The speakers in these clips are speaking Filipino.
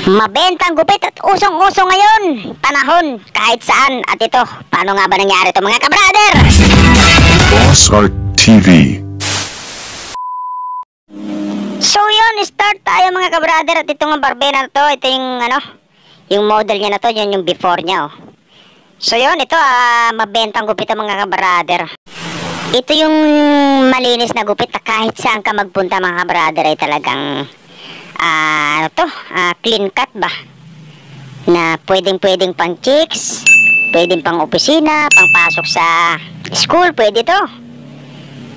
Mabentang gupit at usong-uso ngayon. Panahon, kahit saan. At ito, paano nga ba nangyari ito mga kabrader? Boss Art TV. So yun, start tayo mga kabrader. At ito nga barbera na to, ito yung yung model niya na to, yun yung before niya oh. So yun, ito mabentang gupit ang mga kabrader. Ito yung malinis na gupit na kahit saan ka magpunta mga kabrader ay talagang clean cut ba? Na pwedeng pang chicks, pwedeng pang opisina, pang pasok sa school, pwede to.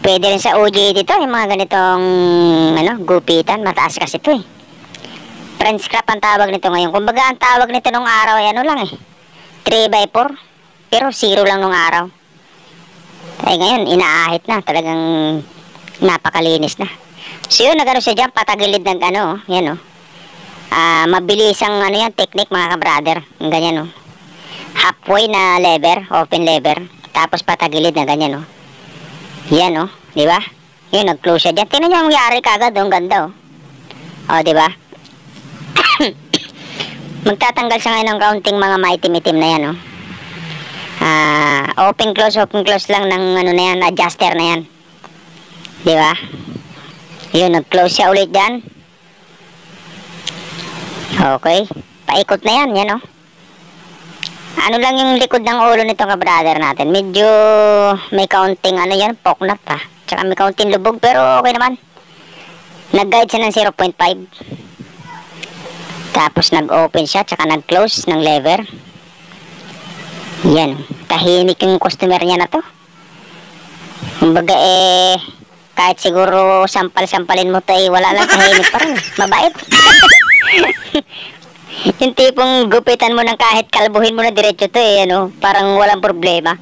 Pwede rin sa OJT dito, yung mga ganitong gupitan, mataas kasi to eh. French crop ang tawag nito ngayon. Kumbaga ang tawag nito nung araw ay 3x4, pero 0 lang nung araw. Ay ngayon, inaahit na, talagang napakalinis na. So yun, nagano siya dyan, patagilid ng yan mabilis ang yan, technique mga kabrader. Ganyan halfway na lever, open lever. Tapos patagilid na ganyan Yan di ba? Yun, nag-close siya dyan. Tingnan nyo ang nangyari kagad, ang ganda di ba? Magtatanggal siya ngayon ng kaunting mga maitim-itim na yan open close lang ng na yan, adjuster na yan. Di ba? Yun, nag-close siya ulit dyan. Okay. Paikot na yan, yan Ano lang yung likod ng ulo nito ka-brother natin. Medyo may kaunting yan, poknat pa. Tsaka may kaunting lubog, pero okay naman. Nag-guide siya ng 0.5. Tapos nag-open siya, tsaka nag-close ng lever. Yan. Tahimik yung customer niya na to. Kumbaga kahit siguro sampal-sampalin mo tayo, wala lang, tahimik pa rin. Mabait. Yung tipong gupitan mo ng kahit kalbuhin mo na diretso to parang walang problema.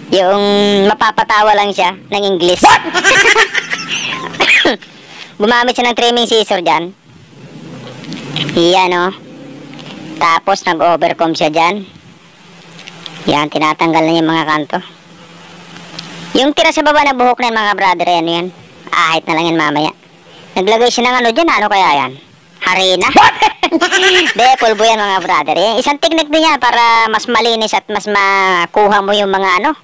Yung mapapatawa lang siya ng English. Gumamit siya ng trimming scissor dyan. Yan Tapos nag-overcomb siya dyan. Yan, tinatanggal na yung mga kanto. Yung tira sa baba na buhok na mga brother, yan. Ahit na lang yan mamaya. Naglagay siya ng dyan, ano kaya yan? Harina? De, pulbo yan mga brother. Yan, isang technique din yan para mas malinis at mas makuha mo yung mga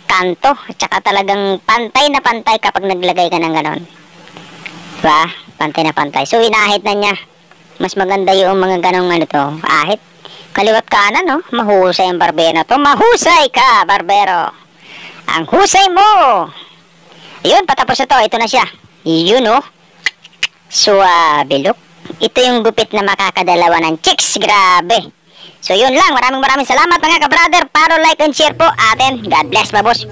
kanto. At saka talagang pantay na pantay kapag naglagay ka ng ganon. Diba? Pantay na pantay. So, inahit na niya. Mas maganda yung mga ganong ahit. Kaliwat kanan, mahusay ang barbero na to. Mahusay ka, barbero. Ang husay mo. Ayun, patapos na to. Ito na siya. Yun, suwabe look. Ito yung gupit na makakadalawa ng chicks. Grabe. So, yun lang. Maraming salamat mga ka-brother. Paro, like, and share po atin. God bless, babos.